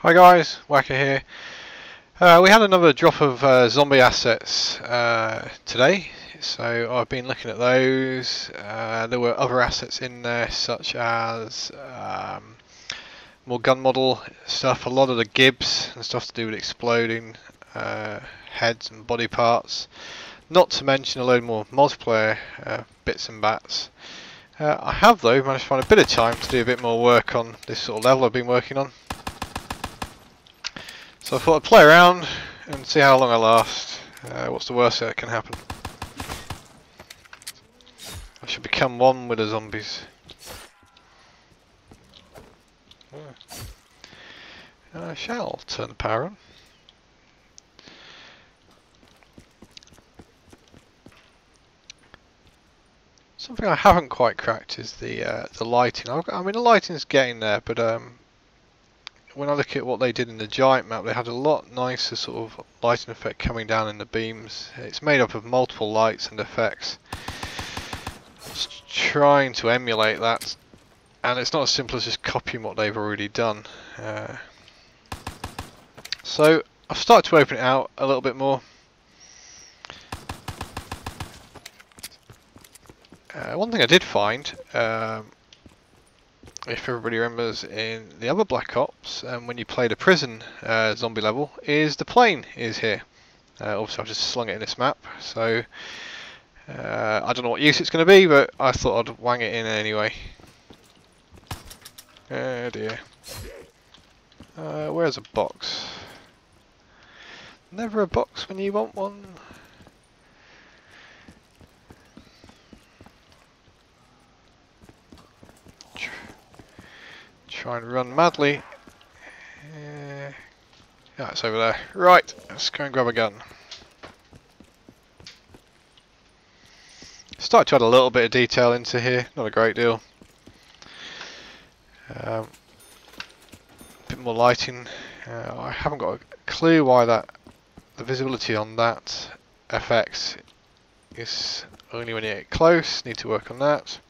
Hi guys, Wacker here. We had another drop of zombie assets today, so I've been looking at those. There were other assets in there such as more gun model stuff, a lot of the gibs and stuff to do with exploding heads and body parts. Not to mention a load more multiplayer bits and bats. I have though managed to find a bit of time to do a bit more work on this sort of level I've been working on. So I thought I'd play around and see how long I last. What's the worst that can happen? I should become one with the zombies. I shall turn the power on. Something I haven't quite cracked is the lighting. I mean the lighting's getting there, but when I look at what they did in the giant map, they had a lot nicer sort of lighting effect coming down in the beams. It's made up of multiple lights and effects. Just trying to emulate that, and it's not as simple as just copying what they've already done. So I've started to open it out a little bit more. One thing I did find, if everybody remembers in the other Black Ops, when you play the prison zombie level, is the plane is here. Obviously I've just slung it in this map, so I don't know what use it's going to be, but I thought I'd wang it in anyway. Oh dear. Where's a box? Never a box when you want one. Try and run madly. Yeah, it's over there. Right, let's go and grab a gun. Start to add a little bit of detail into here, not a great deal. A bit more lighting. I haven't got a clue why the visibility on that FX is only when you get close. Need to work on that.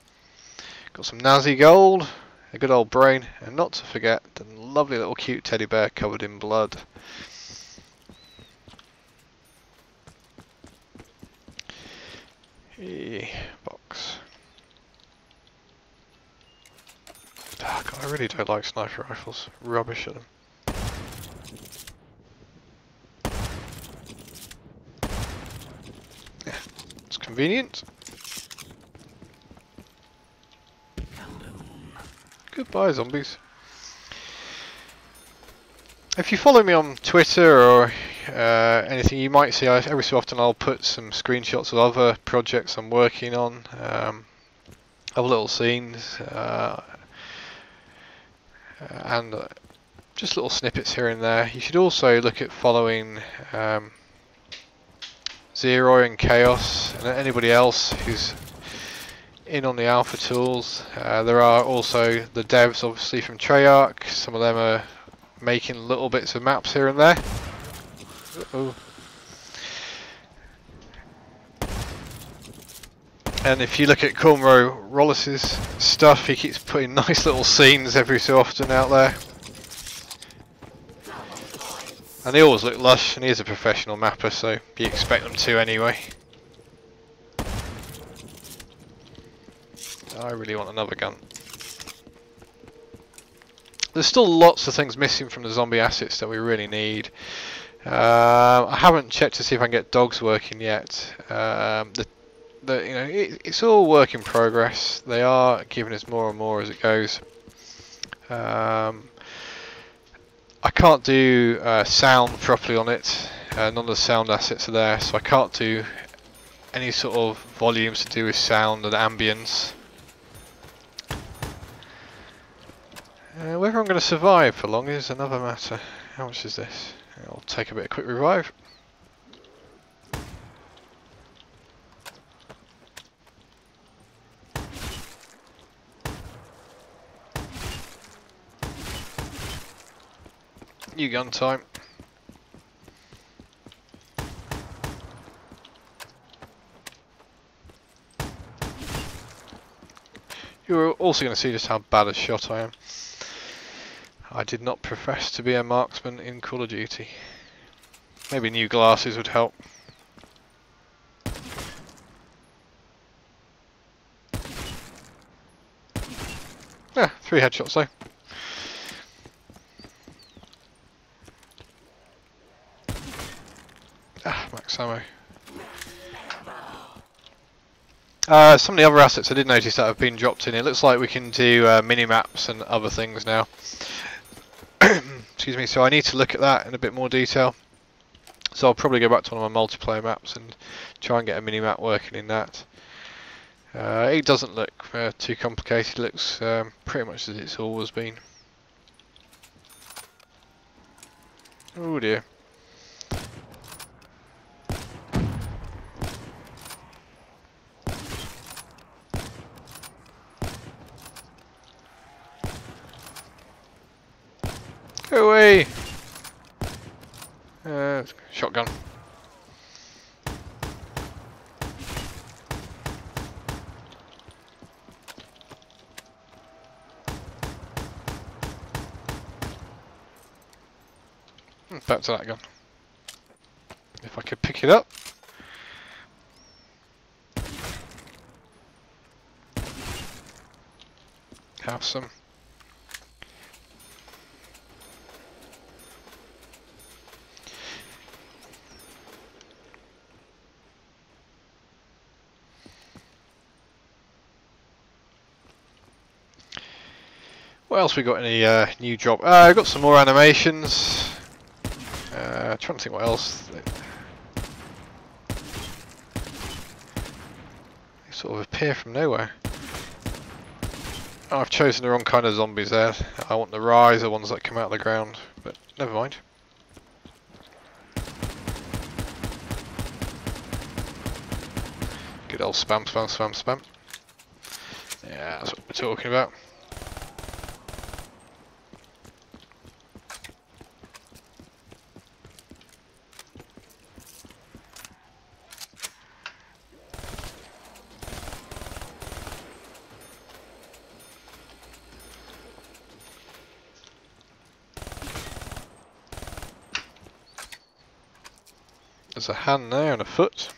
Got some Nazi gold. A good old brain, and not to forget the lovely little cute teddy bear covered in blood. Box. Oh, God, I really don't like sniper rifles. Rubbish at them. Yeah, it's convenient. Goodbye, zombies. If you follow me on Twitter or anything, you might see every so often I'll put some screenshots of other projects I'm working on, of little scenes, and just little snippets here and there. You should also look at following Zero and Chaos and anybody else who's in on the alpha tools. There are also the devs obviously from Treyarch. Some of them are making little bits of maps here and there. Uh-oh. And if you look at Cornrow Rollis's stuff, he keeps putting nice little scenes every so often out there. And they always look lush, and he is a professional mapper, so you expect them to anyway. I really want another gun. There's still lots of things missing from the zombie assets that we really need. I haven't checked to see if I can get dogs working yet. It's all work in progress. They are giving us more and more as it goes. I can't do sound properly on it. None of the sound assets are there, so I can't do any sort of volumes to do with sound and ambience. Whether I'm going to survive for long is another matter. How much is this? I'll take a bit of quick revive. New gun time. You're also going to see just how bad a shot I am. I did not profess to be a marksman in Call of Duty. Maybe new glasses would help. Yeah, 3 headshots though. Ah, max ammo. Some of the other assets I did notice that have been dropped in. It looks like we can do mini-maps and other things now. Excuse me, so I need to look at that in a bit more detail. So I'll probably go back to one of my multiplayer maps and try and get a mini-map working in that. It doesn't look too complicated, it looks pretty much as it's always been. Oh dear. Go away! Shotgun. Back to that gun. If I could pick it up. Have some. What else we got? Any new job? I got some more animations. Trying to think what else. They sort of appear from nowhere. Oh, I've chosen the wrong kind of zombies there. I want the rise, the ones that come out of the ground, but never mind. Good old spam, spam, spam, spam. Yeah, that's what we're talking about. There's a hand there and a foot.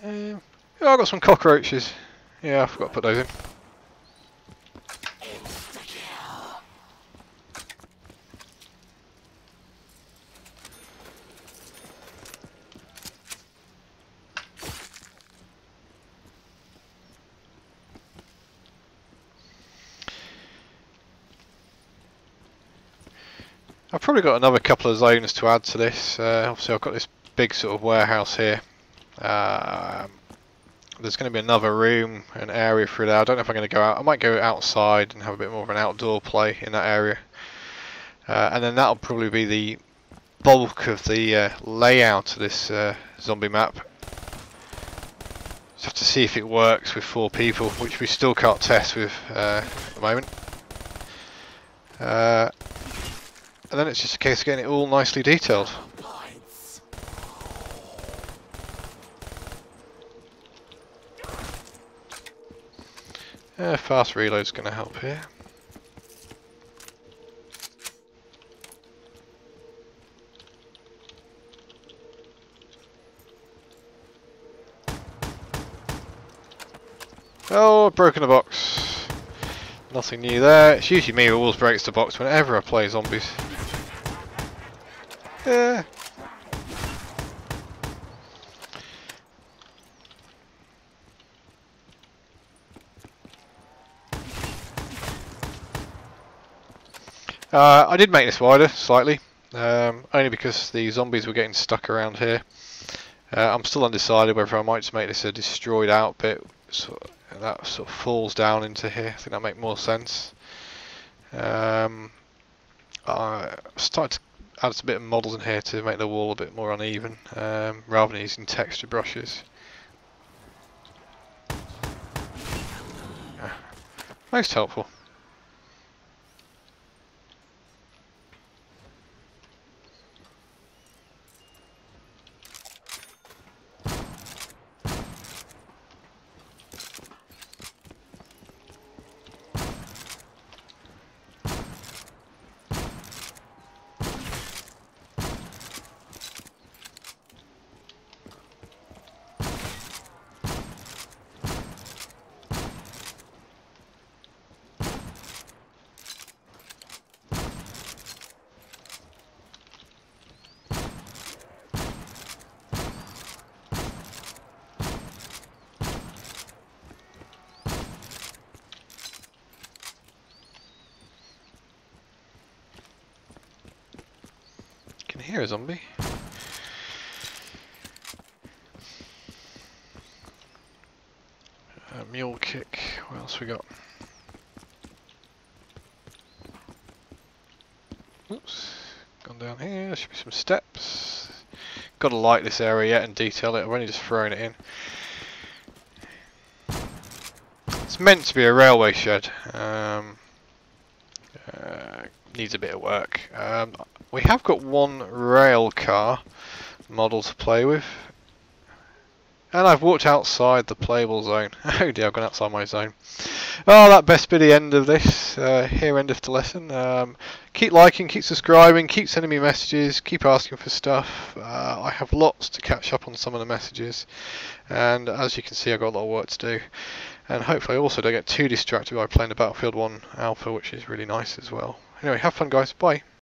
Oh, I got some cockroaches. Yeah, I forgot to put those in. I've probably got another couple of zones to add to this. Obviously I've got this big sort of warehouse here. There's going to be another room, an area for that. I don't know if I'm going to go out. I might go outside and have a bit more of an outdoor play in that area. And then that'll probably be the bulk of the layout of this zombie map. Just have to see if it works with 4 people, which we still can't test with at the moment. And then it's just a case of getting it all nicely detailed. Fast reload's going to help here. Oh, I've broken the box. Nothing new there. It's usually me who always breaks the box whenever I play zombies. Yeah. I did make this wider slightly, only because the zombies were getting stuck around here. I'm still undecided whether I might just make this a destroyed out bit, so that sort of falls down into here. I think that make more sense. I started to add a bit of models in here to make the wall a bit more uneven, rather than using texture brushes. Most helpful. can hear a zombie. Mule kick. What else we got? Oops. Gone down here. There should be some steps. Got to light this area yet and detail it. I've only just thrown it in. It's meant to be a railway shed. Needs a bit of work. We have got one rail car model to play with. And I've walked outside the playable zone. Oh dear, I've gone outside my zone. Oh, that best be the end of this. Here endeth the lesson. Keep liking, keep subscribing, keep sending me messages, keep asking for stuff. I have lots to catch up on some of the messages. And as you can see, I've got a lot of work to do. And hopefully I also don't get too distracted by playing the Battlefield 1 Alpha, which is really nice as well. Anyway, have fun guys, bye.